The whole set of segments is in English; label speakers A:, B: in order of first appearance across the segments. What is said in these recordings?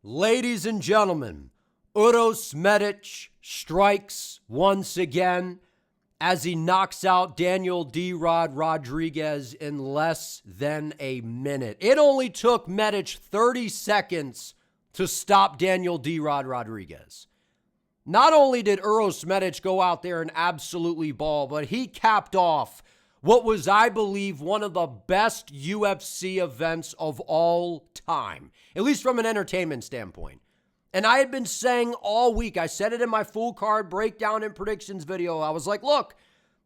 A: Ladies and gentlemen, Uros Medic strikes once again as he knocks out Daniel D-Rod Rodriguez in less than a minute. It only took Medic 30 seconds to stop Daniel D-Rod Rodriguez. Not only did Uros Medic go out there and absolutely ball, but he capped off what was, I believe, one of the best UFC events of all time, at least from an entertainment standpoint. And I had been saying all week, I said it in my full card breakdown and predictions video, I was like, look,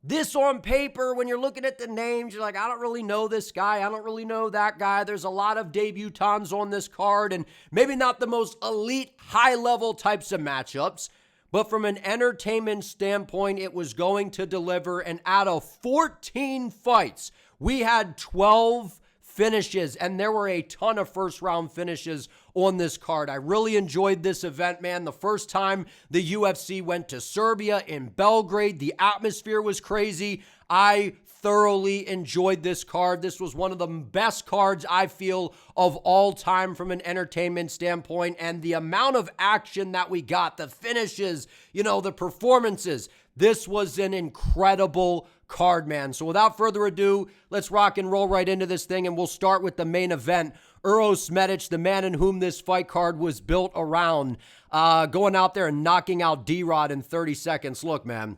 A: this on paper, when you're looking at the names, you're like, I don't really know this guy, I don't really know that guy. There's a lot of debutants on this card, and maybe not the most elite, high-level types of matchups. But from an entertainment standpoint, it was going to deliver. And out of 14 fights, we had 12 finishes. And there were a ton of first-round finishes on this card. I really enjoyed this event, man. The first time the UFC went to Serbia in Belgrade, the atmosphere was crazy. I thoroughly enjoyed this card. This was one of the best cards, I feel, of all time from an entertainment standpoint. And the amount of action that we got, the finishes, the performances, this was an incredible card, man. So without further ado, let's rock and roll right into this thing, and we'll start with the main event. Uros Medic, the man in whom this fight card was built around, going out there and knocking out D-Rod in 30 seconds. Look, man.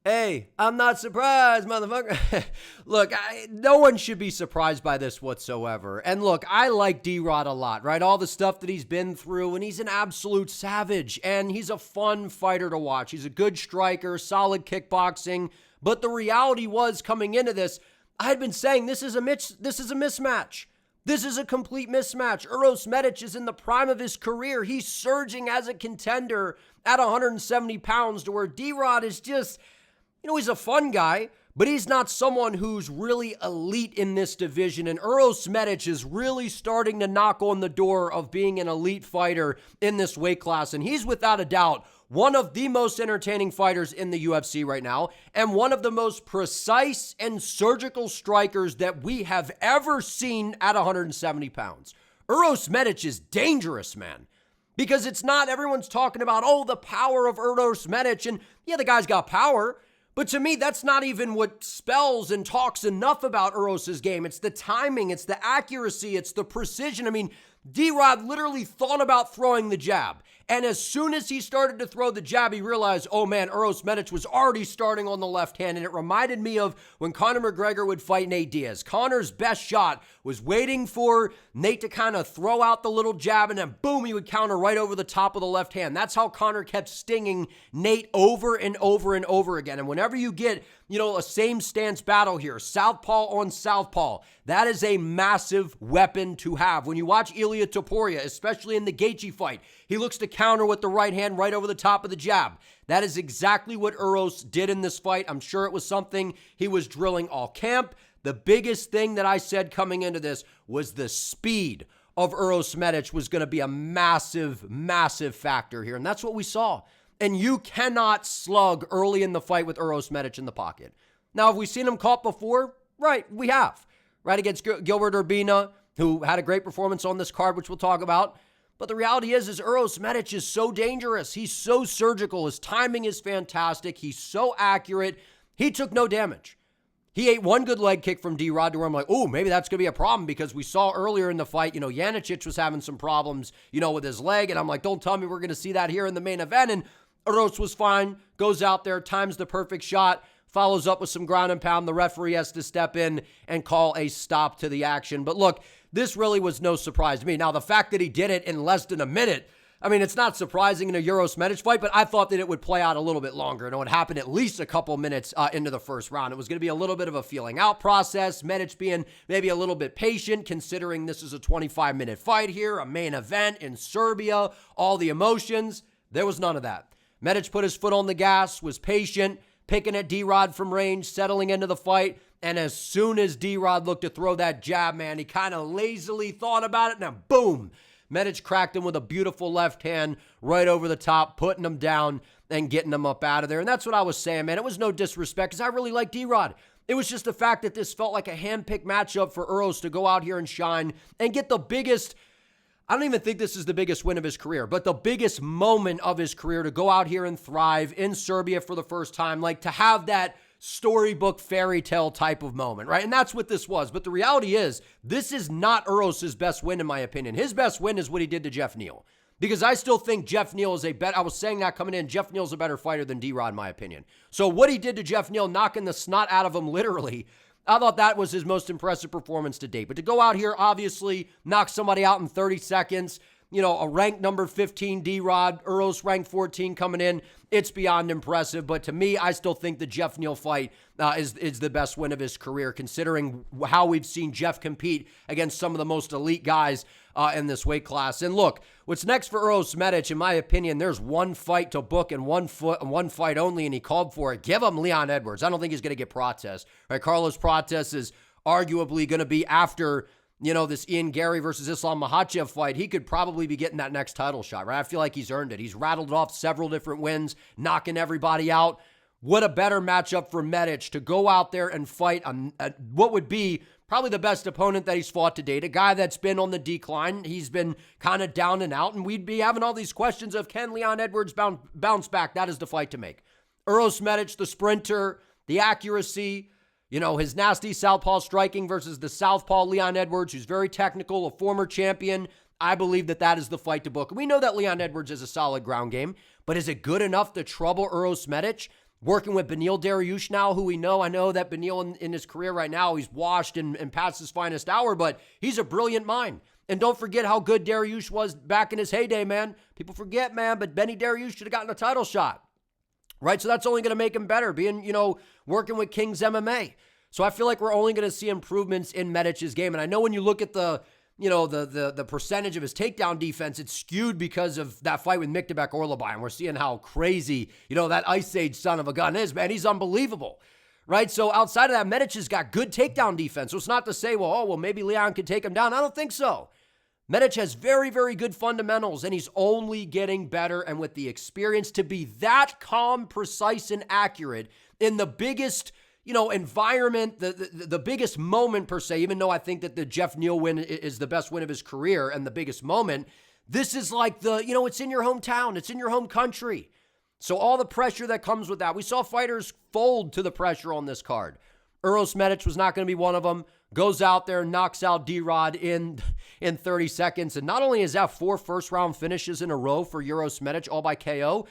A: Hey, I'm not surprised, motherfucker. Look, no one should be surprised by this whatsoever. And look, I like D-Rod a lot, right? All the stuff that he's been through, and he's an absolute savage, and he's a fun fighter to watch. He's a good striker, solid kickboxing. But the reality was, coming into this, I had been saying this is a mismatch. This is a complete mismatch. Uros Medic is in the prime of his career. He's surging as a contender at 170 pounds to where D-Rod is just... he's a fun guy, but he's not someone who's really elite in this division. And Uros Medic is really starting to knock on the door of being an elite fighter in this weight class. And he's without a doubt one of the most entertaining fighters in the UFC right now, and one of the most precise and surgical strikers that we have ever seen at 170 pounds. Uros Medic is dangerous, man. Because it's not, everyone's talking about, the power of Uros Medic. And yeah, the guy's got power. But to me, that's not even what spells and talks enough about Uros's game. It's the timing, it's the accuracy, it's the precision. I mean, D-Rod literally thought about throwing the jab. And as soon as he started to throw the jab, he realized, oh man, Uros Medic was already starting on the left hand. And it reminded me of when Conor McGregor would fight Nate Diaz. Conor's best shot was waiting for Nate to kind of throw out the little jab, and then boom, he would counter right over the top of the left hand. That's how Conor kept stinging Nate over and over and over again. And whenever you get, a same stance battle here, southpaw on southpaw, that is a massive weapon to have. When you watch Elliott Topuria, especially in the Gaethje fight, he looks to counter with the right hand right over the top of the jab. That is exactly what Uros did in this fight. I'm sure it was something he was drilling all camp. The biggest thing that I said coming into this was the speed of Uros Medic was going to be a massive, massive factor here. And that's what we saw. And you cannot slug early in the fight with Uros Medic in the pocket. Now, have we seen him caught before? Right, we have. Right, against Gilbert Urbina, who had a great performance on this card, which we'll talk about. But the reality is Uros Medic is so dangerous. He's so surgical. His timing is fantastic. He's so accurate. He took no damage. He ate one good leg kick from D-Rod to where I'm like, maybe that's going to be a problem, because we saw earlier in the fight, Janicic was having some problems, with his leg. And I'm like, don't tell me we're going to see that here in the main event. And Uros was fine, goes out there, times the perfect shot, follows up with some ground and pound. The referee has to step in and call a stop to the action. But look, this really was no surprise to me. Now, the fact that he did it in less than a minute, I mean, it's not surprising in a Uros Medic fight, but I thought that it would play out a little bit longer. And it would happen at least a couple minutes into the first round. It was going to be a little bit of a feeling out process. Medic being maybe a little bit patient, considering this is a 25-minute fight here, a main event in Serbia, all the emotions. There was none of that. Medic put his foot on the gas, was patient, picking at D-Rod from range, settling into the fight. And as soon as D-Rod looked to throw that jab, man, he kind of lazily thought about it, and then boom, Medic cracked him with a beautiful left hand right over the top, putting him down and getting him up out of there. And that's what I was saying, man. It was no disrespect, because I really like D-Rod. It was just the fact that this felt like a hand-picked matchup for Uros to go out here and shine and get the biggest I don't even think this is the biggest win of his career, but the biggest moment of his career to go out here and thrive in Serbia for the first time, like to have that storybook fairy tale type of moment, right? And that's what this was. But the reality is, this is not Uros' best win, in my opinion. His best win is what he did to Geoff Neal. Because I still think Geoff Neal is I was saying that coming in, Geoff Neal's a better fighter than D-Rod, in my opinion. So what he did to Geoff Neal, knocking the snot out of him literally, I thought that was his most impressive performance to date. But to go out here, obviously, knock somebody out in 30 seconds, a ranked number 15 D-Rod, Uros ranked 14 coming in, it's beyond impressive. But to me, I still think the Geoff Neal fight is the best win of his career, considering how we've seen Geoff compete against some of the most elite guys in this weight class. And look, what's next for Uros Medic, in my opinion, there's one fight to book and one fight only, and he called for it. Give him Leon Edwards. I don't think he's going to get Prates. Right? Carlos Prates is arguably going to be after, this Ian Gary versus Islam Makhachev fight. He could probably be getting that next title shot, right? I feel like he's earned it. He's rattled off several different wins, knocking everybody out. What a better matchup for Medic to go out there and fight what would be probably the best opponent that he's fought to date, a guy that's been on the decline. He's been kind of down and out, and we'd be having all these questions of, can Leon Edwards bounce back? That is the fight to make. Uros Medic, the sprinter, the accuracy, his nasty southpaw striking versus the southpaw Leon Edwards, who's very technical, a former champion. I believe that is the fight to book. We know that Leon Edwards is a solid ground game, but is it good enough to trouble Uros Medic? Working with Beneil Dariush now, who I know that Beneil in his career right now, he's washed and past his finest hour, but he's a brilliant mind. And don't forget how good Dariush was back in his heyday, man. People forget, man, but Benny Dariush should have gotten a title shot, right? So that's only going to make him better, being, working with King's MMA. So I feel like we're only going to see improvements in Medic's game. And I know when you look at the percentage of his takedown defense, it's skewed because of that fight with Miktabek Orlobay. And we're seeing how crazy, that Ice Age son of a gun is, man. He's unbelievable, right? So outside of that, Medic has got good takedown defense. So it's not to say, maybe Leon could take him down. I don't think so. Medic has very, very good fundamentals, and he's only getting better. And with the experience to be that calm, precise, and accurate in the biggest environment, the biggest moment per se, even though I think that the Geoff Neal win is the best win of his career and the biggest moment, this is like it's in your hometown, it's in your home country. So all the pressure that comes with that, we saw fighters fold to the pressure on this card. Uros Medic was not going to be one of them. Goes out there and knocks out D-Rod in 30 seconds. And not only is that 4 first-round finishes in a row for Uros Medic, all by KO,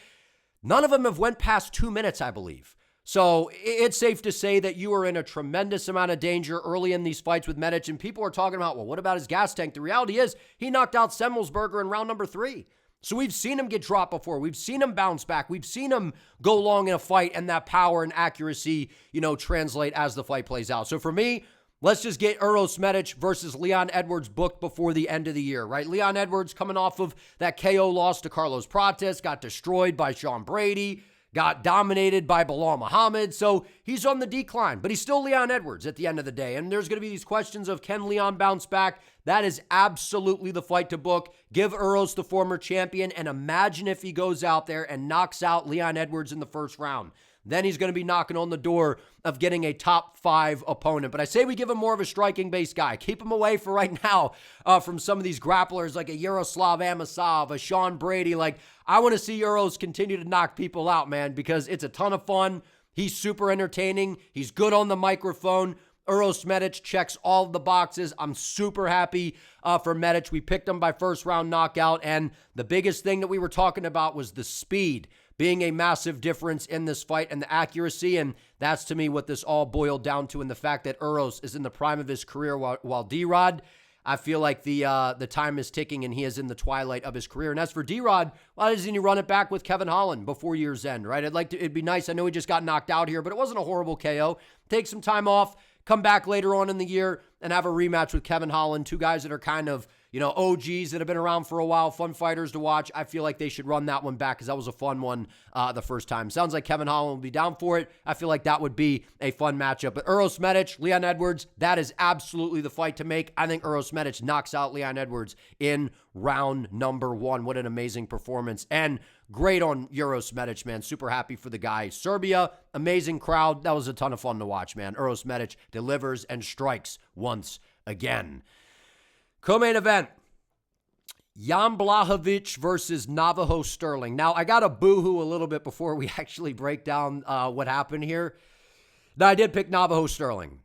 A: none of them have went past 2 minutes, I believe. So it's safe to say that you are in a tremendous amount of danger early in these fights with Medic. And people are talking about, what about his gas tank? The reality is he knocked out Semmelsberger in round number 3. So we've seen him get dropped before. We've seen him bounce back. We've seen him go long in a fight and that power and accuracy, translate as the fight plays out. So for me, let's just get Uros Medic versus Leon Edwards booked before the end of the year, right? Leon Edwards coming off of that KO loss to Carlos Prates, got destroyed by Sean Brady, got dominated by Bilal Muhammad, so he's on the decline, but he's still Leon Edwards at the end of the day, and there's going to be these questions of, can Leon bounce back? That is absolutely the fight to book. Give Uros the former champion, and imagine if he goes out there and knocks out Leon Edwards in the first round. Then he's going to be knocking on the door of getting a top 5 opponent. But I say we give him more of a striking-based guy. Keep him away for right now from some of these grapplers like a Yaroslav Amasov, a Sean Brady. I want to see Uros continue to knock people out, man, because it's a ton of fun. He's super entertaining. He's good on the microphone. Uros Medic checks all of the boxes. I'm super happy for Medic. We picked him by first-round knockout, and the biggest thing that we were talking about was the speed being a massive difference in this fight and the accuracy, and that's to me what this all boiled down to, and the fact that Uros is in the prime of his career while D-Rod, I feel like the time is ticking and he is in the twilight of his career. And as for D-Rod, why doesn't he run it back with Kevin Holland before year's end, right? It'd be nice. I know he just got knocked out here, but it wasn't a horrible KO. Take some time off, come back later on in the year and have a rematch with Kevin Holland, 2 guys that are kind of, OGs that have been around for a while, fun fighters to watch. I feel like they should run that one back because that was a fun one the first time. Sounds like Kevin Holland will be down for it. I feel like that would be a fun matchup. But Uros Medic, Leon Edwards, that is absolutely the fight to make. I think Uros Medic knocks out Leon Edwards in round number 1. What an amazing performance. And great on Uros Medic, man. Super happy for the guy. Serbia, amazing crowd. That was a ton of fun to watch, man. Uros Medic delivers and strikes once again. Co-main event, Jan Blachowicz versus Navajo Stirling. Now, I got a boo-hoo a little bit before we actually break down what happened here. Now, I did pick Navajo Stirling,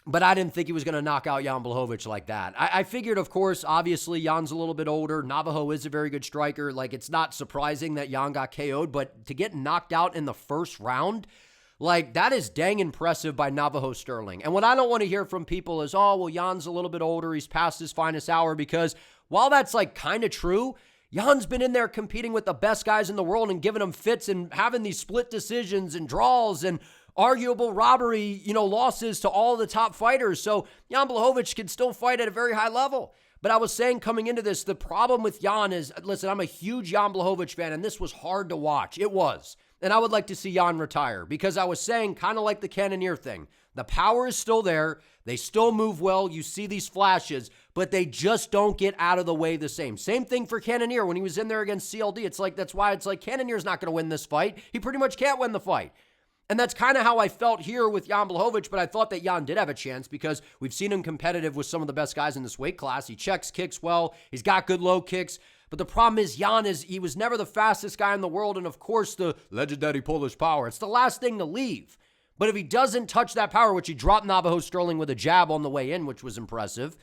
A: but I didn't think he was going to knock out Jan Blachowicz like that. I figured, of course, obviously, Jan's a little bit older. Navajo is a very good striker. Like, it's not surprising that Jan got KO'd, but to get knocked out in the first round, like, that is dang impressive by Navajo Stirling. And what I don't want to hear from people is, oh, well, Jan's a little bit older. He's past his finest hour, because while that's, like, kind of true, Jan's been in there competing with the best guys in the world and giving them fits and having these split decisions and draws and arguable robbery, losses to all the top fighters. So Jan Blachowicz can still fight at a very high level. But I was saying coming into this, the problem with Jan is, listen, I'm a huge Jan Blachowicz fan, and this was hard to watch. It was. And I would like to see Jan retire, because I was saying, kind of like the Cannonier thing, the power is still there. They still move well. You see these flashes, but they just don't get out of the way the same. Same thing for Cannonier when he was in there against CLD. It's like, that's why it's like Cannonier's not going to win this fight. He pretty much can't win the fight. And that's kind of how I felt here with Jan Blachowicz, but I thought that Jan did have a chance, because we've seen him competitive with some of the best guys in this weight class. He checks kicks well. He's got good low kicks. But the problem is, he was never the fastest guy in the world, and of course, the legendary Polish power. It's the last thing to leave. But if he doesn't touch that power, which he dropped Navajo Stirling with a jab on the way in, which was impressive.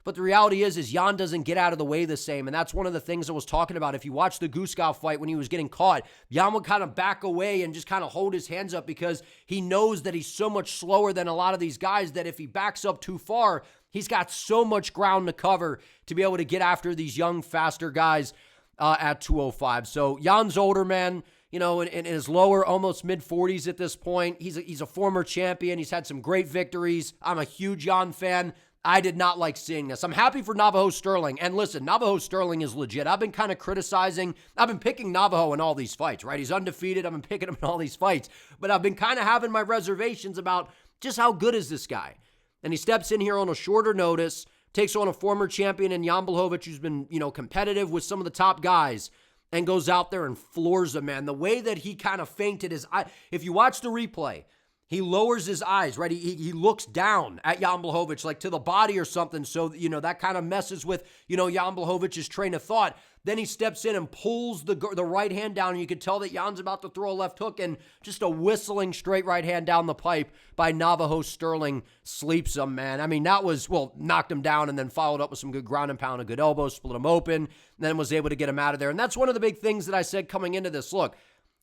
A: But the reality is Jan doesn't get out of the way the same, and that's one of the things I was talking about. If you watch the Dusko fight when he was getting caught, Jan would kind of back away and just kind of hold his hands up, because he knows that he's so much slower than a lot of these guys that if he backs up too far, he's got so much ground to cover to be able to get after these young, faster guys at 205. So Jan's older, man, in his lower, almost mid-40s at this point. He's a former champion. He's had some great victories. I'm a huge Jan fan. I did not like seeing this. I'm happy for Navajo Stirling. And listen, Navajo Stirling is legit. I've been kind of criticizing. I've been picking Navajo in all these fights, right? He's undefeated. I've been picking him in all these fights. But I've been kind of having my reservations about just how good is this guy. And he steps in here on a shorter notice, takes on a former champion in Jan Blachowicz, who's been, competitive with some of the top guys, and goes out there and floors him, man. The way that he kind of feinted his eye, if you watch the replay, he lowers his eyes, right? He looks down at Jan Blachowicz, like to the body or something. So, that kind of messes with, Jan Blachowicz's train of thought. Then he steps in and pulls the right hand down, and you could tell that Jan's about to throw a left hook, and just a whistling straight right hand down the pipe by Navajo Stirling sleeps him, man. I mean, that was, knocked him down and then followed up with some good ground and pound, a good elbow, split him open, and then was able to get him out of there. And that's one of the big things that I said coming into this. Look,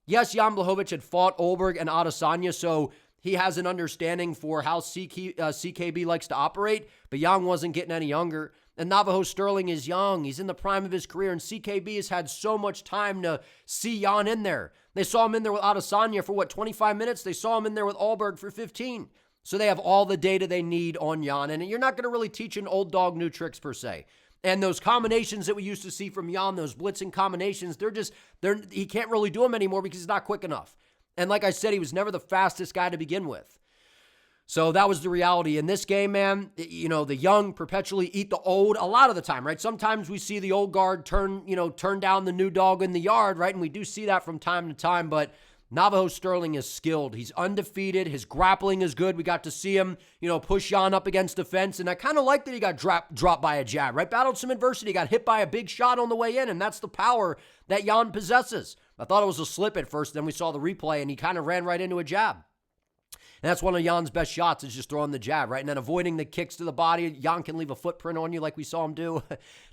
A: yes, Jan Blachowicz had fought Olberg and Adesanya, so he has an understanding for how CKB likes to operate, but Jan wasn't getting any younger. And Navajo Stirling is young. He's in the prime of his career, and CKB has had so much time to see Jan in there. They saw him in there with Adesanya for, 25 minutes? They saw him in there with Olberg for 15. So they have all the data they need on Jan, and you're not going to really teach an old dog new tricks per se. And those combinations that we used to see from Jan, those blitzing combinations, he can't really do them anymore because he's not quick enough. And like I said, he was never the fastest guy to begin with. So that was the reality. In this game, man, the young perpetually eat the old a lot of the time, right? Sometimes we see the old guard turn down the new dog in the yard, right? And we do see that from time to time, but Navajo Stirling is skilled. He's undefeated. His grappling is good. We got to see him, push Jan up against the fence, and I kind of like that he got dropped by a jab, right? Battled some adversity, got hit by a big shot on the way in, and that's the power that Jan possesses. I thought it was a slip at first, then we saw the replay, and he kind of ran right into a jab. And that's one of Jan's best shots, is just throwing the jab, right? And then avoiding the kicks to the body. Jan can leave a footprint on you like we saw him do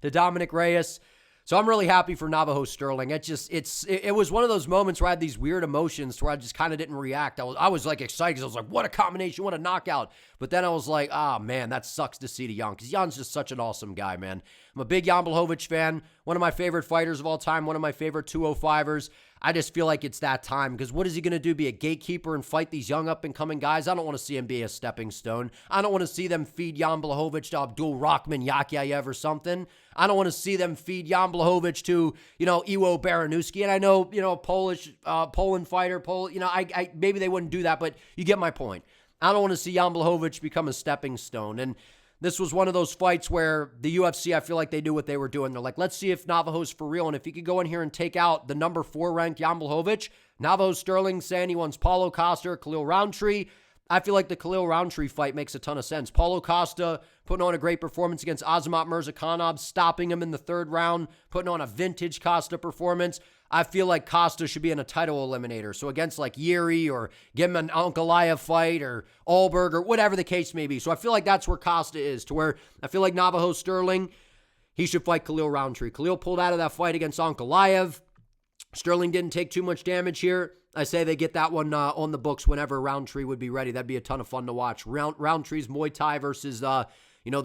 A: to Dominic Reyes. So I'm really happy for Navajo Stirling. It was one of those moments where I had these weird emotions where I just kind of didn't react. I was like excited because I was like, what a combination, what a knockout. But then I was like, man, that sucks to see to Jan, because Jan's just such an awesome guy, man. I'm a big Jan Blachowicz fan, one of my favorite fighters of all time, one of my favorite 205ers. I just feel like it's that time, because what is he going to do, be a gatekeeper and fight these young up-and-coming guys? I don't want to see him be a stepping stone. I don't want to see them feed Jan Blachowicz to Abdul Rahman Yakyayev or something. I don't want to see them feed Jan Blachowicz to, Iwo Baranuski. And I know, Poland fighter, maybe they wouldn't do that, but you get my point. I don't want to see Jan Blachowicz become a stepping stone. And this was one of those fights where the UFC, I feel like they knew what they were doing. They're like, let's see if Navajo's for real. And if he could go in here and take out the number 4 ranked Jan Blachowicz, Navajo Stirling saying he wants Paulo Costa, Khalil Roundtree, I feel like the Khalil Roundtree fight makes a ton of sense. Paulo Costa putting on a great performance against Azamat Mirzakhanov, stopping him in the third round, putting on a vintage Costa performance. I feel like Costa should be in a title eliminator. So against like Yuri or give him an Ankalaev fight or Allberg or whatever the case may be. So I feel like that's where Costa is, to where I feel like Navajo Stirling, he should fight Khalil Roundtree. Khalil pulled out of that fight against Ankalaev. Sterling didn't take too much damage here. I say they get that one on the books whenever Roundtree would be ready. That'd be a ton of fun to watch. Roundtree's Muay Thai versus, the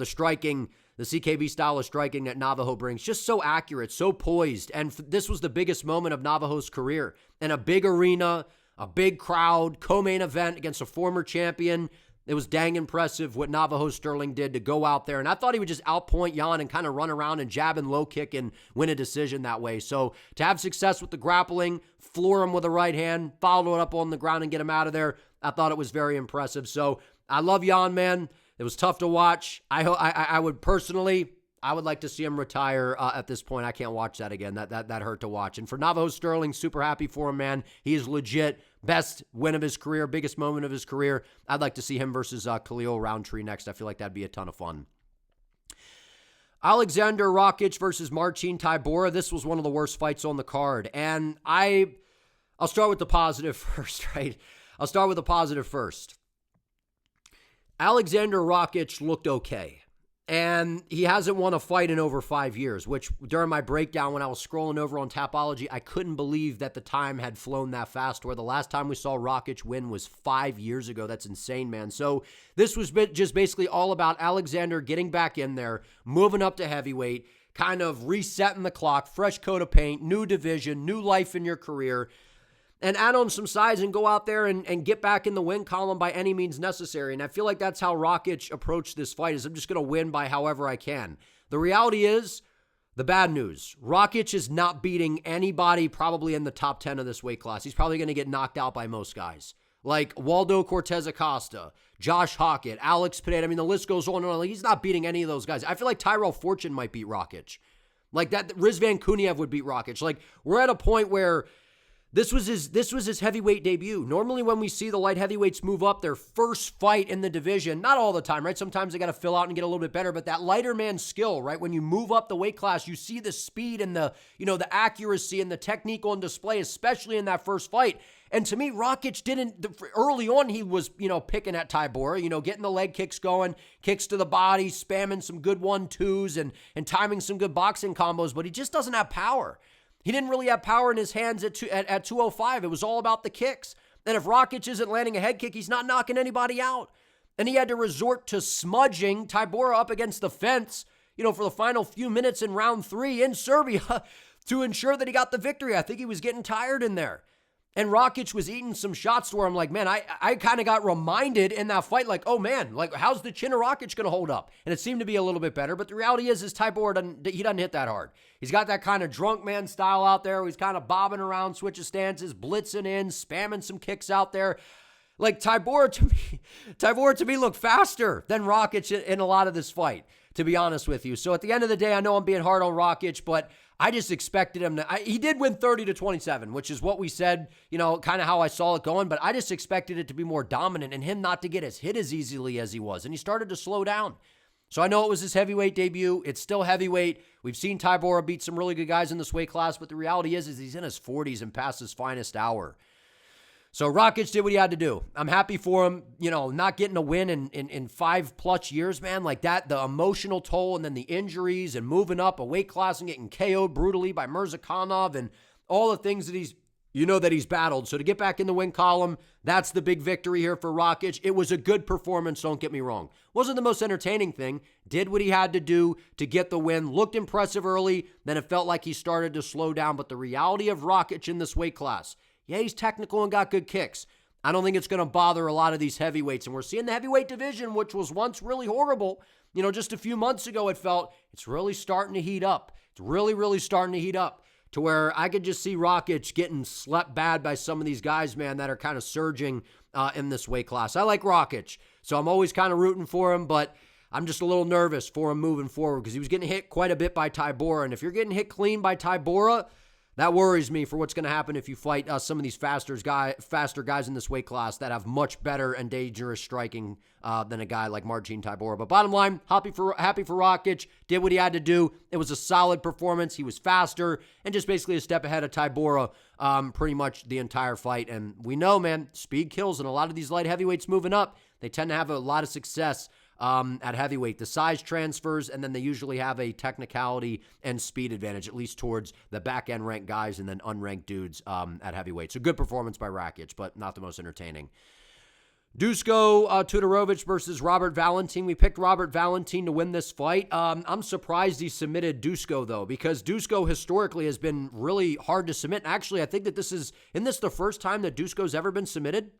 A: striking, the CKB style of striking that Navajo brings. Just so accurate, so poised. And this was the biggest moment of Navajo's career. In a big arena, a big crowd, co-main event against a former champion. It was dang impressive what Navajo Stirling did to go out there. And I thought he would just outpoint Jan and kind of run around and jab and low kick and win a decision that way. So to have success with the grappling, floor him with a right hand, follow it up on the ground and get him out of there, I thought it was very impressive. So I love Jan, man. It was tough to watch. I would personally, I would like to see him retire at this point. I can't watch that again. That hurt to watch. And for Navajo Stirling, super happy for him, man. He is legit. Best win of his career, biggest moment of his career. I'd like to see him versus Khalil Roundtree next. I feel like that'd be a ton of fun. Alexander Rakic versus Marcin Tybura. This was one of the worst fights on the card. And I'll start with the positive first, right? I'll start with the positive first. Alexander Rakic looked okay. And he hasn't won a fight in over 5 years, which during my breakdown when I was scrolling over on Tapology, I couldn't believe that the time had flown that fast, where the last time we saw Rakic win was 5 years ago. That's insane, man. So this was just basically all about Alexander getting back in there, moving up to heavyweight, kind of resetting the clock, fresh coat of paint, new division, new life in your career, and add on some size and go out there and get back in the win column by any means necessary. And I feel like that's how Rakic approached this fight, is I'm just going to win by however I can. The reality is, the bad news, Rakic is not beating anybody probably in the top 10 of this weight class. He's probably going to get knocked out by most guys. Like Waldo Cortez Acosta, Josh Hockett, Alex Pineda. I mean, the list goes on and on. Like, he's not beating any of those guys. I feel like Tyrell Fortune might beat Rakic. Like that, Rizvan Kuniev would beat Rakic. Like, we're at a point where This was his heavyweight debut. Normally when we see the light heavyweights move up, their first fight in the division, not all the time, right? Sometimes they got to fill out and get a little bit better, but that lighter man skill, right? When you move up the weight class, you see the speed and the accuracy and the technique on display, especially in that first fight. And to me, Rakic didn't, early on he was, picking at Tybura, getting the leg kicks going, kicks to the body, spamming some good 1-2s and timing some good boxing combos, but he just doesn't have power. He didn't really have power in his hands at 205. It was all about the kicks. And if Rakic isn't landing a head kick, he's not knocking anybody out. And he had to resort to smudging Tybura up against the fence, for the final few minutes in round 3 in Serbia to ensure that he got the victory. I think he was getting tired in there. And Rakic was eating some shots where I'm like, man, I kind of got reminded in that fight, like, oh man, like how's the chin of Rakic going to hold up? And it seemed to be a little bit better, but the reality is Tybura doesn't hit that hard. He's got that kind of drunk man style out there. He's kind of bobbing around, switching stances, blitzing in, spamming some kicks out there. Like Tybura to me looked faster than Rakic in a lot of this fight, to be honest with you. So at the end of the day, I know I'm being hard on Rakic, but I just expected him to, he did win 30-27, which is what we said, kind of how I saw it going, but I just expected it to be more dominant and him not to get hit as easily as he was. And he started to slow down. So I know it was his heavyweight debut. It's still heavyweight. We've seen Tybura beat some really good guys in this weight class, but the reality is he's in his 40s and past his finest hour. So Rakic did what he had to do. I'm happy for him, not getting a win in 5+ years, man. Like that, the emotional toll and then the injuries and moving up a weight class and getting KO'd brutally by Mirzakhanov and all the things that he's battled. So to get back in the win column, that's the big victory here for Rakic. It was a good performance, don't get me wrong. Wasn't the most entertaining thing. Did what he had to do to get the win. Looked impressive early, then it felt like he started to slow down. But the reality of Rakic in this weight class, yeah, he's technical and got good kicks. I don't think it's going to bother a lot of these heavyweights. And we're seeing the heavyweight division, which was once really horrible. Just a few months ago, it felt it's really starting to heat up. It's really, really starting to heat up to where I could just see Rakic getting slept bad by some of these guys, man, that are kind of surging in this weight class. I like Rakic, so I'm always kind of rooting for him, but I'm just a little nervous for him moving forward because he was getting hit quite a bit by Tybura. And if you're getting hit clean by Tybura, That worries me for what's going to happen if you fight some of these faster guys in this weight class that have much better and dangerous striking than a guy like Marcin Tybura. But bottom line, happy for Rakic. Did what he had to do. It was a solid performance. He was faster and just basically a step ahead of Tybura pretty much the entire fight. And we know, man, speed kills, and a lot of these light heavyweights moving up, they tend to have a lot of success at heavyweight. The size transfers, and then they usually have a technicality and speed advantage, at least towards the back-end ranked guys and then unranked dudes at heavyweight. So good performance by Rakic, but not the most entertaining. Dusko Todorovic versus Robert Valentin. We picked Robert Valentin to win this fight. I'm surprised he submitted Dusko, though, because Dusko historically has been really hard to submit. Actually, I think that isn't this the first time that Dusko's ever been submitted?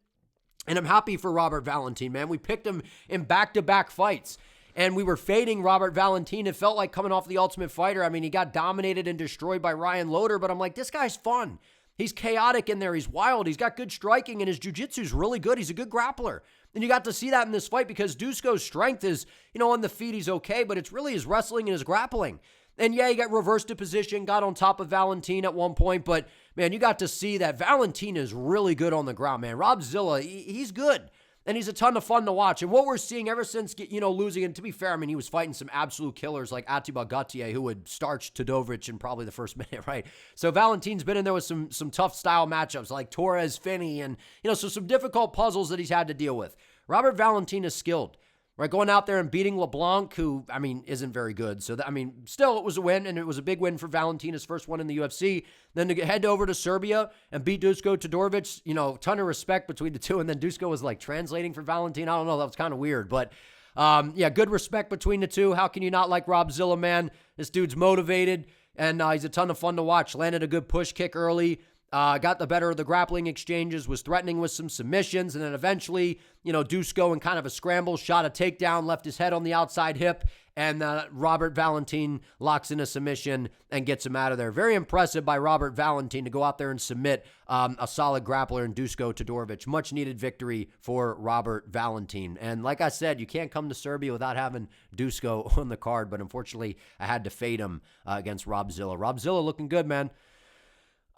A: And I'm happy for Robert Valentin, man. We picked him in back-to-back fights, and we were fading Robert Valentin. It felt like coming off the Ultimate Fighter. I mean, he got dominated and destroyed by Ryan Loder, but I'm like, this guy's fun. He's chaotic in there. He's wild. He's got good striking, and his jiu-jitsu's really good. He's a good grappler. And you got to see that in this fight because Dusko's strength is, on the feet he's okay, but it's really his wrestling and his grappling. And yeah, he got reversed to position, got on top of Valentin at one point, but man, you got to see that Valentin is really good on the ground, man. Rob Zilla, he's good, and he's a ton of fun to watch. And what we're seeing ever since, losing, and to be fair, I mean, he was fighting some absolute killers like Atiba Gautier, who would starch Todorovic in probably the first minute, right? So Valentin's been in there with some tough style matchups like Torres, Finney, and, so some difficult puzzles that he's had to deal with. Robert Valentin is skilled. Right, going out there and beating LeBlanc, who, isn't very good. So, still, it was a win, and it was a big win for Valentin, his first one in the UFC. Then to head over to Serbia and beat Dusko Todorovic, ton of respect between the two. And then Dusko was, translating for Valentin. I don't know, that was kind of weird. But, good respect between the two. How can you not like Rob Zilla, man? This dude's motivated, and he's a ton of fun to watch. Landed a good push kick early. Got the better of the grappling exchanges, was threatening with some submissions, and then eventually, Dusko in kind of a scramble, shot a takedown, left his head on the outside hip, and Robert Valentin locks in a submission and gets him out of there. Very impressive by Robert Valentin to go out there and submit a solid grappler in Dusko Todorovic. Much needed victory for Robert Valentin. And like I said, you can't come to Serbia without having Dusko on the card, but unfortunately, I had to fade him against Rob Zilla. Rob Zilla looking good, man.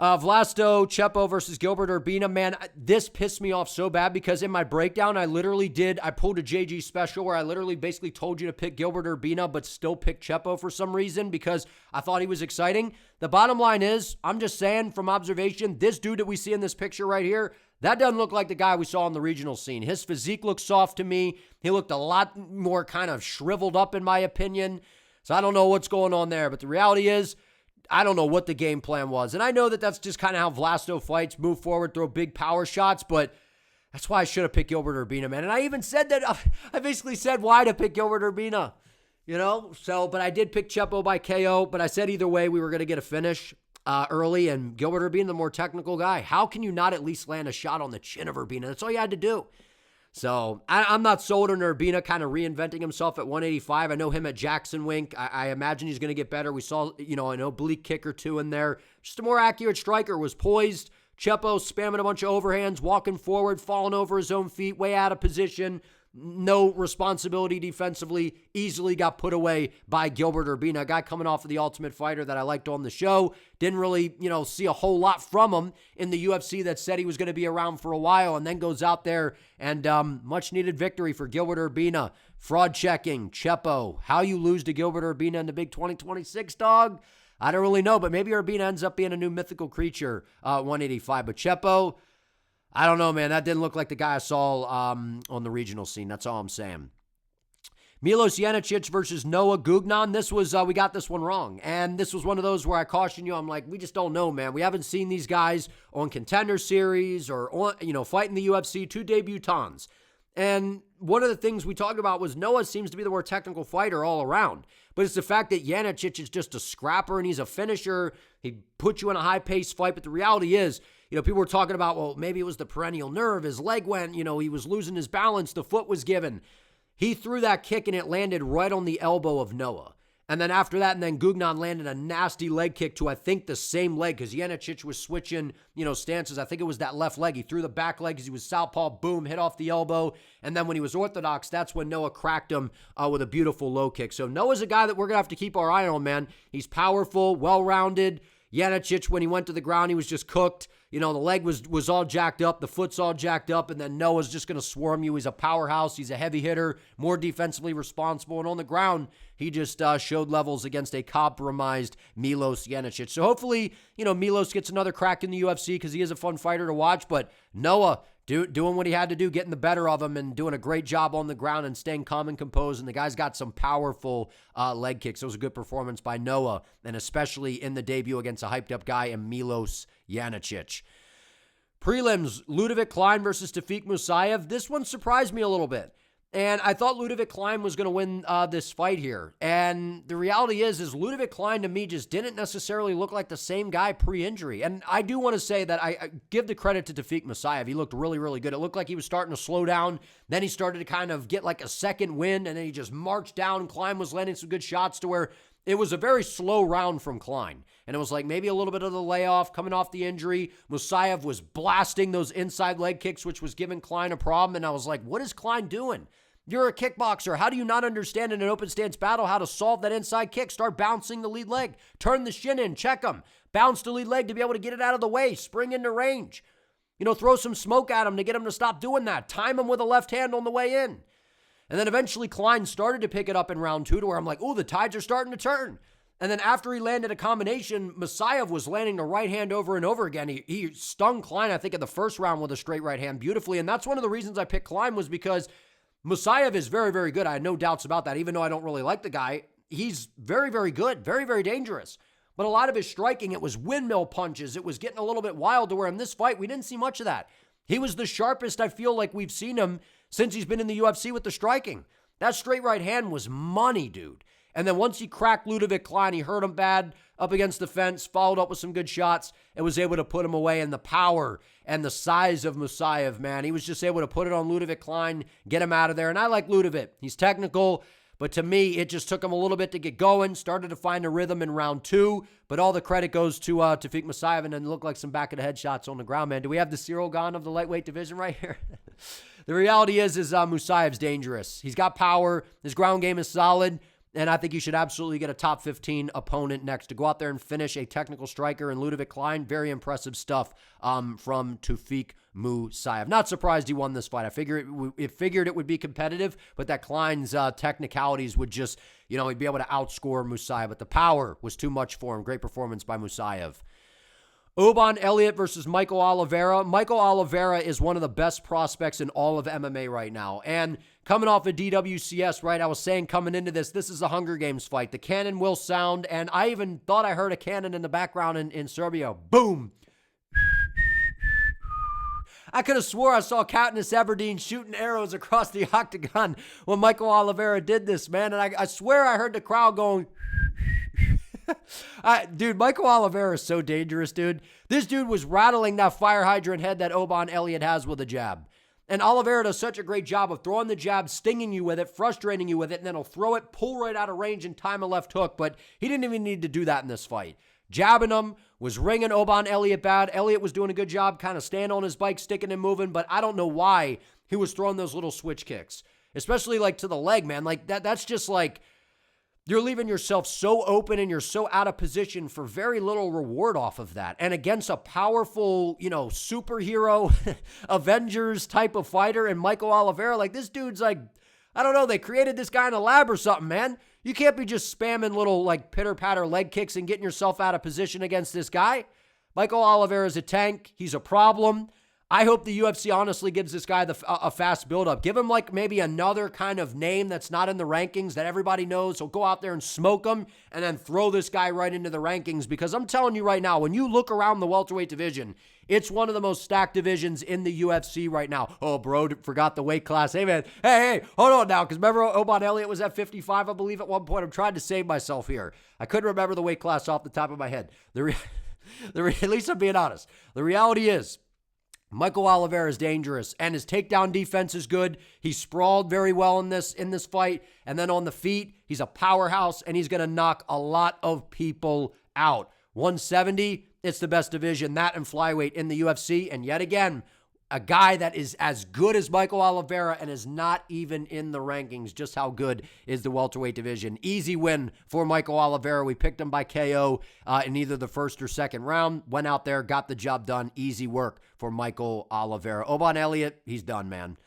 A: Vlasto, Cepo versus Gilbert Urbina. Man, this pissed me off so bad because in my breakdown, I pulled a JG special where I literally basically told you to pick Gilbert Urbina, but still pick Cepo for some reason because I thought he was exciting. The bottom line is, I'm just saying from observation, this dude that we see in this picture right here, that doesn't look like the guy we saw on the regional scene. His physique looks soft to me. He looked a lot more kind of shriveled up in my opinion. So I don't know what's going on there, but the reality is, I don't know what the game plan was. And I know that that's just kind of how Vlasto fights, move forward, throw big power shots, but that's why I should have picked Gilbert Urbina, man. And I even said that, I basically said why to pick Gilbert Urbina, but I did pick Cepo by KO, but I said either way we were going to get a finish early, and Gilbert Urbina, the more technical guy. How can you not at least land a shot on the chin of Urbina? That's all you had to do. So I'm not sold on Urbina kind of reinventing himself at 185. I know him at Jackson Wink. I imagine he's going to get better. We saw, an oblique kick or two in there. Just a more accurate striker, was poised. Cepo spamming a bunch of overhands, walking forward, falling over his own feet, way out of position. No responsibility defensively, easily got put away by Gilbert Urbina, a guy coming off of the Ultimate Fighter that I liked on the show. Didn't really, see a whole lot from him in the UFC that said he was going to be around for a while, and then goes out there and much needed victory for Gilbert Urbina. Fraud checking, Cepo. How you lose to Gilbert Urbina in the big 2026, dog? I don't really know, but maybe Urbina ends up being a new mythical creature, 185. But Cepo, I don't know, man. That didn't look like the guy I saw on the regional scene. That's all I'm saying. Milos Janicic versus Noah Gugnon. This was, we got this one wrong. And this was one of those where I cautioned you. I'm like, we just don't know, man. We haven't seen these guys on Contender Series or, on, fighting the UFC, two debutants. And one of the things we talked about was Noah seems to be the more technical fighter all around. But it's the fact that Janicic is just a scrapper and he's a finisher. He puts you in a high-paced fight. But the reality is, people were talking about, well, maybe it was the perennial nerve. His leg went, he was losing his balance. The foot was given. He threw that kick and it landed right on the elbow of Noah. And then after that, and then Gugnon landed a nasty leg kick to, I think, the same leg because Janicic was switching, stances. I think it was that left leg. He threw the back leg because he was southpaw, boom, hit off the elbow. And then when he was orthodox, that's when Noah cracked him with a beautiful low kick. So Noah's a guy that we're going to have to keep our eye on, man. He's powerful, well-rounded. Janicic, when he went to the ground, he was just cooked. The leg was all jacked up. The foot's all jacked up. And then Noah's just going to swarm you. He's a powerhouse. He's a heavy hitter, more defensively responsible. And on the ground, he just showed levels against a compromised Milos Janicic. So hopefully, Milos gets another crack in the UFC because he is a fun fighter to watch. But Noah doing what he had to do, getting the better of him and doing a great job on the ground and staying calm and composed. And the guy's got some powerful leg kicks. It was a good performance by Noah, and especially in the debut against a hyped-up guy in Milos Janicic. Prelims, Ludovit Klein versus Tofiq Musayev. This one surprised me a little bit. And I thought Ludovit Klein was going to win this fight here. And the reality is Ludovit Klein to me just didn't necessarily look like the same guy pre-injury. And I do want to say that I give the credit to Tofiq Musayev. He looked really, really good. It looked like he was starting to slow down. Then he started to kind of get like a second wind, and then he just marched down. Klein was landing some good shots to where it was a very slow round from Klein. And it was like maybe a little bit of the layoff coming off the injury. Musayev was blasting those inside leg kicks, which was giving Klein a problem. And I was like, what is Klein doing? You're a kickboxer. How do you not understand in an open stance battle how to solve that inside kick? Start bouncing the lead leg. Turn the shin in. Check him. Bounce the lead leg to be able to get it out of the way. Spring into range. Throw some smoke at him to get him to stop doing that. Time him with a left hand on the way in. And then eventually Klein started to pick it up in round 2 to where I'm like, oh, the tides are starting to turn. And then after he landed a combination, Musayev was landing the right hand over and over again. He stung Klein, I think, in the first round with a straight right hand beautifully. And that's one of the reasons I picked Klein was because Musayev is very, very good. I had no doubts about that. Even though I don't really like the guy, he's very, very good, very, very dangerous. But a lot of his striking, it was windmill punches. It was getting a little bit wild to where in this fight, we didn't see much of that. He was the sharpest I feel like we've seen him since he's been in the UFC with the striking. That straight right hand was money, dude. And then once he cracked Ludovit Klein, he hurt him bad up against the fence, followed up with some good shots, and was able to put him away. And the power and the size of Musayev, man, he was just able to put it on Ludovit Klein, get him out of there. And I like Ludovit. He's technical, but to me, it just took him a little bit to get going, started to find a rhythm in round 2, but all the credit goes to Tofiq Musayev, and then looked like some back-of-the-head shots on the ground, man. Do we have the Cyril Gane of the lightweight division right here? The reality is Musayev's dangerous. He's got power. His ground game is solid. And I think you should absolutely get a top 15 opponent next to go out there and finish a technical striker in Ludovit Klein. Very impressive stuff from Tofiq Musayev. Not surprised he won this fight. I figured it would be competitive, but that Klein's technicalities would just, he'd be able to outscore Musayev. But the power was too much for him. Great performance by Musayev. Oban Elliott versus Michael Oliveira. Michael Oliveira is one of the best prospects in all of MMA right now. And coming off of DWCS, right, I was saying coming into this is a Hunger Games fight. The cannon will sound, and I even thought I heard a cannon in the background in Serbia. Boom! I could have swore I saw Katniss Everdeen shooting arrows across the octagon when Michael Oliveira did this, man. And I swear I heard the crowd going... Dude, Michael Oliveira is so dangerous, dude. This dude was rattling that fire hydrant head that Oban Elliott has with a jab. And Oliveira does such a great job of throwing the jab, stinging you with it, frustrating you with it, and then he'll throw it, pull right out of range, and time a left hook. But he didn't even need to do that in this fight. Jabbing him, was ringing Oban Elliott bad. Elliott was doing a good job kind of staying on his bike, sticking and moving, but I don't know why he was throwing those little switch kicks. Especially like to the leg, man. Like that's just like... You're leaving yourself so open and you're so out of position for very little reward off of that. And against a powerful, superhero, Avengers type of fighter and Michael Oliveira, like this dude's like, I don't know, they created this guy in a lab or something, man. You can't be just spamming little like pitter-patter leg kicks and getting yourself out of position against this guy. Michael Oliveira's a tank. He's a problem. I hope the UFC honestly gives this guy a fast build-up. Give him like maybe another kind of name that's not in the rankings that everybody knows. So go out there and smoke him and then throw this guy right into the rankings. Because I'm telling you right now, when you look around the welterweight division, it's one of the most stacked divisions in the UFC right now. Oh, bro, forgot the weight class. Hey, man. Hey, hold on now. Because remember Oban Elliott was at 55, I believe, at one point. I'm trying to save myself here. I couldn't remember the weight class off the top of my head. At least I'm being honest. The reality is, Michael Oliveira is dangerous, and his takedown defense is good. He sprawled very well in this fight, and then on the feet, he's a powerhouse, and he's going to knock a lot of people out. 170, it's the best division, that and flyweight in the UFC, and yet again, a guy that is as good as Michael Oliveira and is not even in the rankings. Just how good is the welterweight division? Easy win for Michael Oliveira. We picked him by KO in either the first or second round. Went out there, got the job done. Easy work for Michael Oliveira. Oban Elliott, he's done, man.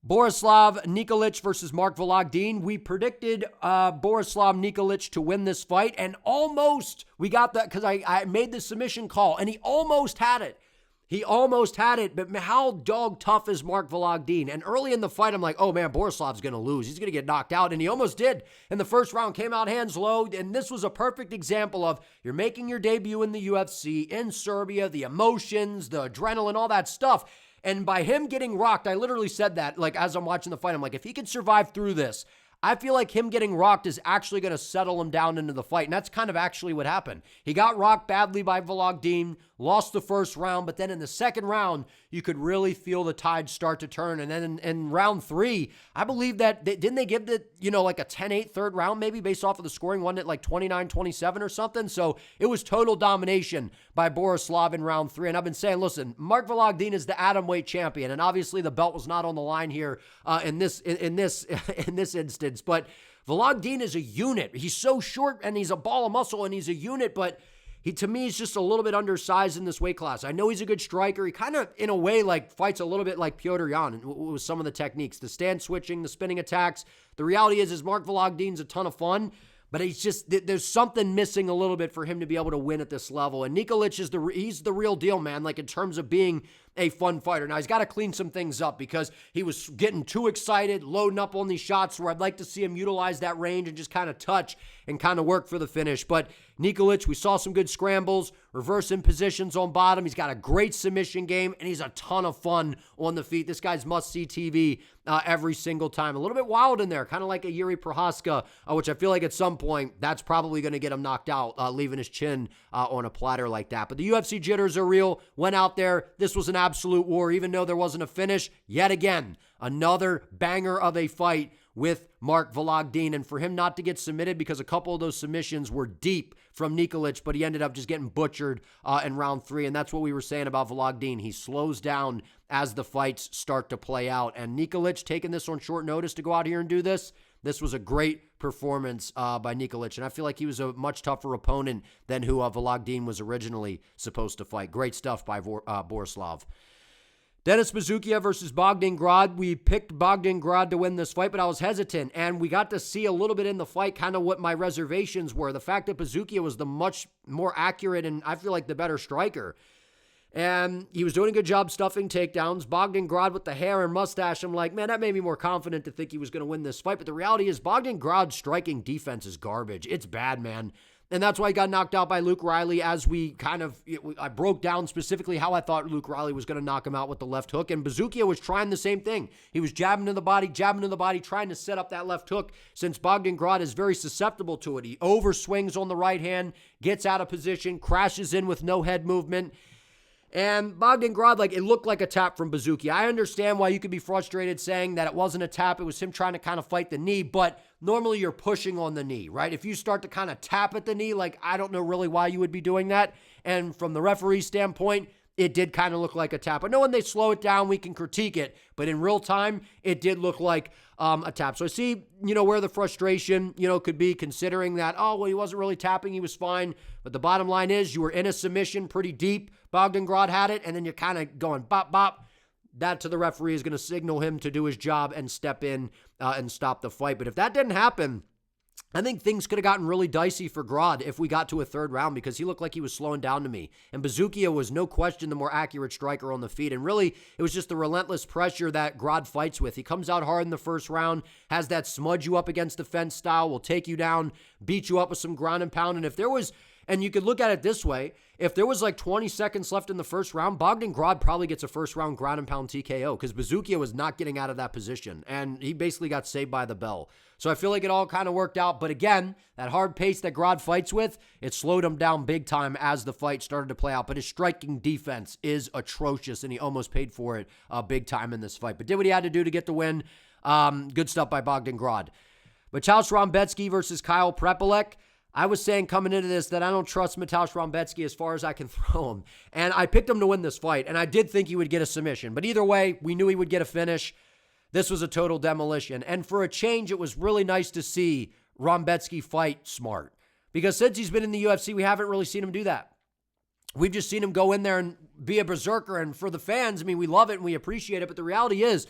A: Borislav Nikolic versus Mark Vologdin. We predicted Borislav Nikolic to win this fight, and almost we got that because I made the submission call, and he almost had it. He almost had it, but how dog tough is Mark Vologdin? And early in the fight, I'm like, oh man, Borislav's going to lose. He's going to get knocked out, and he almost did. In the first round, came out hands low, and this was a perfect example of you're making your debut in the UFC, in Serbia, the emotions, the adrenaline, all that stuff. And by him getting rocked, I literally said that, like, as I'm watching the fight, I'm like, if he can survive through this, I feel like him getting rocked is actually going to settle him down into the fight. And that's kind of actually what happened. He got rocked badly by Vologdin, lost the first round, but then in the second round, you could really feel the tide start to turn. And then in round 3, I believe that, didn't they give the, like a 10-8 third round maybe based off of the scoring, wasn't it like 29-27 or something? So it was total domination by Borislav in round 3. And I've been saying, listen, Mark Vologdin is the atomweight champion. And obviously the belt was not on the line here in this instance. But Vologdin is a unit. He's so short and he's a ball of muscle and he's a unit, but he, to me, is just a little bit undersized in this weight class. I know he's a good striker. He kind of, in a way, like fights a little bit like Piotr Jan with some of the techniques, the stand switching, the spinning attacks. The reality is Mark Vologdin's a ton of fun, but he's just, there's something missing a little bit for him to be able to win at this level. And Nikolic he's the real deal, man, like in terms of being a fun fighter. Now, he's got to clean some things up because he was getting too excited, loading up on these shots where I'd like to see him utilize that range and just kind of touch and kind of work for the finish. But Nikolic, we saw some good scrambles, reversing positions on bottom. He's got a great submission game, and he's a ton of fun on the feet. This guy's must-see TV every single time. A little bit wild in there, kind of like a Yuri Prohaska, which I feel like at some point that's probably going to get him knocked out, leaving his chin on a platter like that. But the UFC jitters are real. Went out there. This was an absolute war, even though there wasn't a finish. Yet again, another banger of a fight with Mark Vologdin, and for him not to get submitted because a couple of those submissions were deep from Nikolic, but he ended up just getting butchered in round 3, and that's what we were saying about Vologdin. He slows down as the fights start to play out, and Nikolic taking this on short notice to go out here and do this. This was a great performance by Nikolic, and I feel like he was a much tougher opponent than who Vologdin was originally supposed to fight. Great stuff by Borislav. Denis Buzukja versus Bogdan Grad. We picked Bogdan Grad to win this fight, but I was hesitant, and we got to see a little bit in the fight kind of what my reservations were. The fact that Buzukja was the much more accurate and I feel like the better striker. And he was doing a good job stuffing takedowns. Bogdan Grad with the hair and mustache, I'm like, man, that made me more confident to think he was going to win this fight. But the reality is Bogdan Grad's striking defense is garbage. It's bad, man. And that's why he got knocked out by Luke Riley as I broke down specifically how I thought Luke Riley was going to knock him out with the left hook. And Buzukja was trying the same thing. He was jabbing to the body, trying to set up that left hook since Bogdan Grad is very susceptible to it. He overswings on the right hand, gets out of position, crashes in with no head movement. And Bogdan Grad, it looked like a tap from Buzukja. I understand why you could be frustrated saying that it wasn't a tap. It was him trying to kind of fight the knee, but normally you're pushing on the knee, right? If you start to kind of tap at the knee, I don't know really why you would be doing that. And from the referee's standpoint, it did kind of look like a tap. I know when they slow it down, we can critique it, but in real time, it did look like a tap. So I see, where the frustration, could be considering that, oh, well, he wasn't really tapping, he was fine. But the bottom line is you were in a submission pretty deep. Bogdan Grad had it, and then you're kind of going bop, bop. That to the referee is going to signal him to do his job and step in and stop the fight. But if that didn't happen, I think things could have gotten really dicey for Grad if we got to a third round because he looked like he was slowing down to me. And Buzukja was no question the more accurate striker on the feet. And really, it was just the relentless pressure that Grad fights with. He comes out hard in the first round, has that smudge you up against the fence style, will take you down, beat you up with some ground and pound. And if there was, and you could look at it this way, if there was 20 seconds left in the first round, Bogdan Grad probably gets a first round ground and pound TKO because Buzukja was not getting out of that position. And he basically got saved by the bell. So I feel like it all kind of worked out. But again, that hard pace that Grad fights with, it slowed him down big time as the fight started to play out. But his striking defense is atrocious, and he almost paid for it big time in this fight. But did what he had to do to get the win. Good stuff by Bogdan Grad. Machaus Rebecki versus Kyle Prepolec. I was saying coming into this that I don't trust Mateusz Rebecki as far as I can throw him. And I picked him to win this fight, and I did think he would get a submission. But either way, we knew he would get a finish. This was a total demolition. And for a change, it was really nice to see Rebecki fight smart. Because since he's been in the UFC, we haven't really seen him do that. We've just seen him go in there and be a berserker. And for the fans, I mean, we love it and we appreciate it. But the reality is,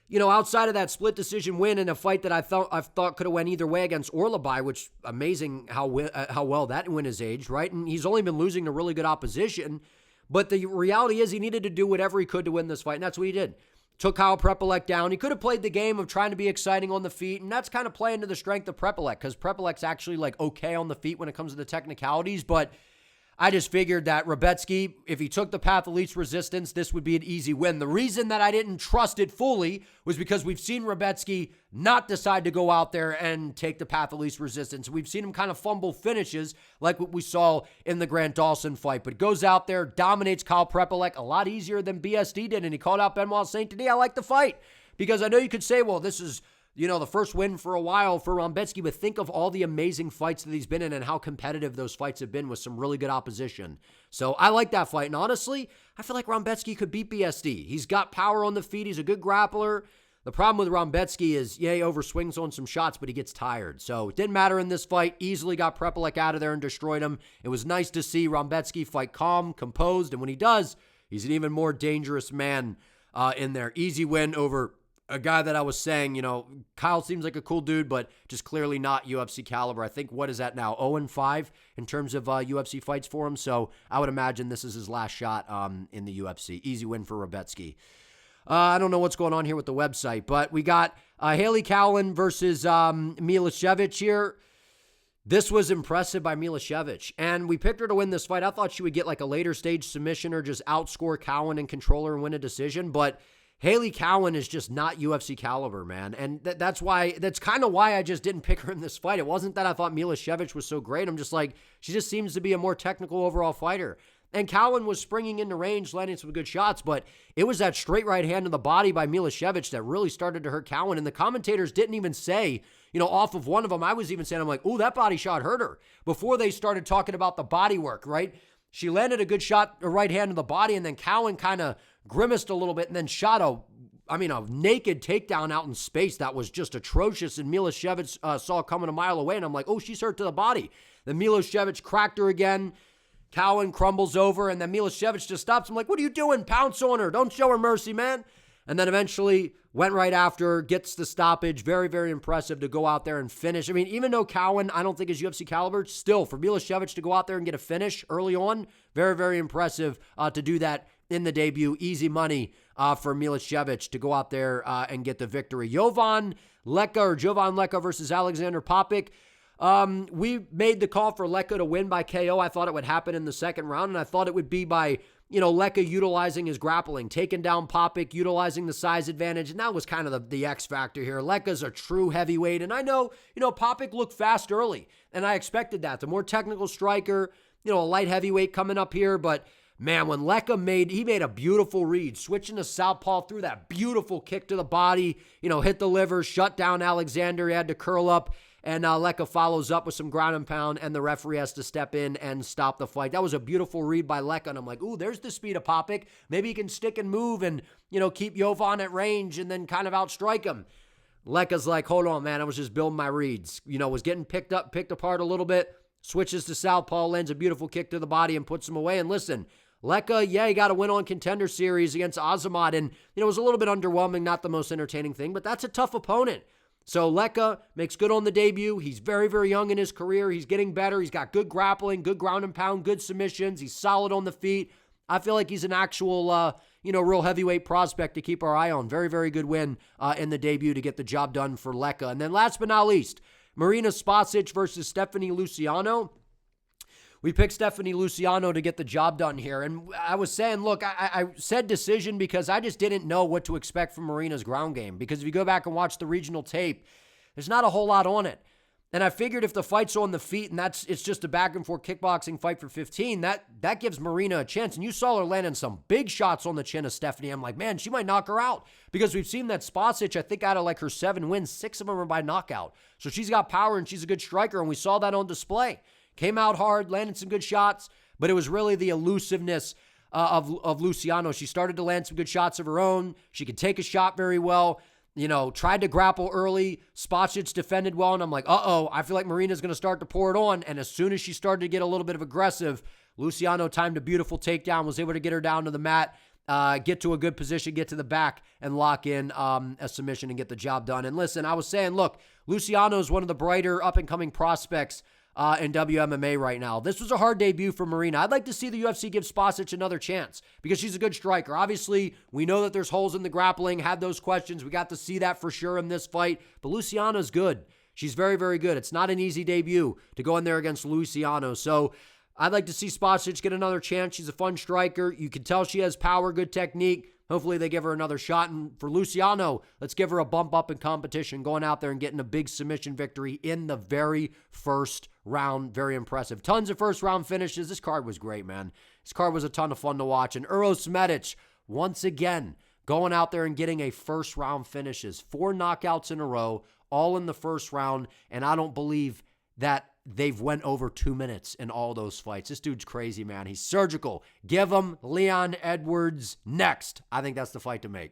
A: you know, outside of that split decision win in a fight that I thought could have went either way against Orlabai, which amazing how well that win is aged, right? And he's only been losing to really good opposition. But the reality is he needed to do whatever he could to win this fight, and that's what he did. Took Kyle Prepolec down. He could have played the game of trying to be exciting on the feet, and that's kind of playing to the strength of Prepolec, because Prepolec's actually like okay on the feet when it comes to the technicalities, but I just figured that Rebecki, if he took the path of least resistance, this would be an easy win. The reason that I didn't trust it fully was because we've seen Rebecki not decide to go out there and take the path of least resistance. We've seen him kind of fumble finishes like what we saw in the Grant Dawson fight, but goes out there, dominates Kyle Prepolec a lot easier than BSD did, and he called out Benoit Saint-Denis. I like the fight because I know you could say, well, this is, you know, the first win for a while for Rebecki, but think of all the amazing fights that he's been in and how competitive those fights have been with some really good opposition. So I like that fight. And honestly, I feel like Rebecki could beat BSD. He's got power on the feet. He's a good grappler. The problem with Rebecki is, yeah, he overswings on some shots, but he gets tired. So it didn't matter in this fight. Easily got Prepolec out of there and destroyed him. It was nice to see Rebecki fight calm, composed, and when he does, he's an even more dangerous man in there. Easy win over a guy that I was saying, you know, Kyle seems like a cool dude, but just clearly not UFC caliber. I think, what is that now, 0-5 in terms of UFC fights for him. So I would imagine this is his last shot in the UFC. Easy win for Rebecki. I don't know what's going on here with the website, but we got Haley Cowan versus Milosevic here. This was impressive by Milosevic, and we picked her to win this fight. I thought she would get like a later stage submission or just outscore Cowan and control her and win a decision, but Haley Cowan is just not UFC caliber, man. And that's kind of why I just didn't pick her in this fight. It wasn't that I thought Milosevic was so great. I'm just like, she just seems to be a more technical overall fighter. And Cowan was springing into range, landing some good shots, but it was that straight right hand to the body by Milosevic that really started to hurt Cowan. And the commentators didn't even say, you know, off of one of them, I was even saying, I'm like, ooh, that body shot hurt her, before they started talking about the body work, right? She landed a good shot, a right hand to the body, and then Cowan kind of grimaced a little bit and then shot a naked takedown out in space that was just atrocious, and Milosevic saw coming a mile away, and I'm like, oh, she's hurt to the body. Then Milosevic cracked her again. Cowan crumbles over, and then Milosevic just stops. I'm like, what are you doing? Pounce on her. Don't show her mercy, man. And then eventually went right after, gets the stoppage. Very, very impressive to go out there and finish. I mean, even though Cowan, I don't think is UFC caliber, still, for Milosevic to go out there and get a finish early on, very, very impressive to do that in the debut. Easy money for Milosevic to go out there and get the victory. Jovan Leka versus Alexander Popik. We made the call for Leka to win by KO. I thought it would happen in the second round, and I thought it would be by, you know, Leka utilizing his grappling, taking down Popik, utilizing the size advantage, and that was kind of the X factor here. Leka's a true heavyweight, and I know, you know, Popik looked fast early, and I expected that. The more technical striker, you know, a light heavyweight coming up here, but man, when Leka made a beautiful read, switching to southpaw, threw that beautiful kick to the body, you know, hit the liver, shut down Alexander. He had to curl up, and Leka follows up with some ground and pound, and the referee has to step in and stop the fight. That was a beautiful read by Leka, and I'm like, ooh, there's the speed of Popik. Maybe he can stick and move and, you know, keep Jovan at range and then kind of outstrike him. Leka's like, hold on, man, I was just building my reads. You know, was getting picked apart a little bit, switches to southpaw, lands a beautiful kick to the body and puts him away. And listen, Leka, yeah, he got a win on Contender Series against Azamat, and, you know, it was a little bit underwhelming, not the most entertaining thing, but that's a tough opponent. So Leka makes good on the debut. He's very, very young in his career. He's getting better. He's got good grappling, good ground and pound, good submissions. He's solid on the feet. I feel like he's an actual, real heavyweight prospect to keep our eye on. Very, very good win in the debut to get the job done for Leka. And then last but not least, Marina Spasic versus Stephanie Luciano. We picked Stephanie Luciano to get the job done here. And I was saying, look, I said decision because I just didn't know what to expect from Marina's ground game. Because if you go back and watch the regional tape, there's not a whole lot on it. And I figured if the fight's on the feet and it's just a back and forth kickboxing fight for 15, that gives Marina a chance. And you saw her landing some big shots on the chin of Stephanie. I'm like, man, she might knock her out, because we've seen that Spasic, I think out of like her 7 wins, 6 of them are by knockout. So she's got power and she's a good striker, and we saw that on display. Came out hard, landed some good shots, but it was really the elusiveness of Luciano. She started to land some good shots of her own. She could take a shot very well. Tried to grapple early. Spasic defended well, and I'm like, I feel like Marina's going to start to pour it on. And as soon as she started to get a little bit of aggressive, Luciano timed a beautiful takedown, was able to get her down to the mat, get to a good position, get to the back, and lock in a submission and get the job done. And listen, I was saying, look, Luciano is one of the brighter up-and-coming prospects in WMMA right now. This was a hard debut for Marina. I'd like to see the UFC give Spasic another chance, because she's a good striker. Obviously, we know that there's holes in the grappling, had those questions. We got to see that for sure in this fight, but Luciano's good. She's very, very good. It's not an easy debut to go in there against Luciano. So I'd like to see Spasic get another chance. She's a fun striker. You can tell she has power, good technique. Hopefully they give her another shot. And for Luciano, let's give her a bump up in competition, going out there and getting a big submission victory in the very first round. Very impressive. Tons of first round finishes. This card was great, man. This card was a ton of fun to watch. And Uros Medic, once again, going out there and getting a first round finishes. 4 knockouts in a row, all in the first round. And I don't believe that they've went over 2 minutes in all those fights. This dude's crazy, man. He's surgical. Give him Leon Edwards next. I think that's the fight to make.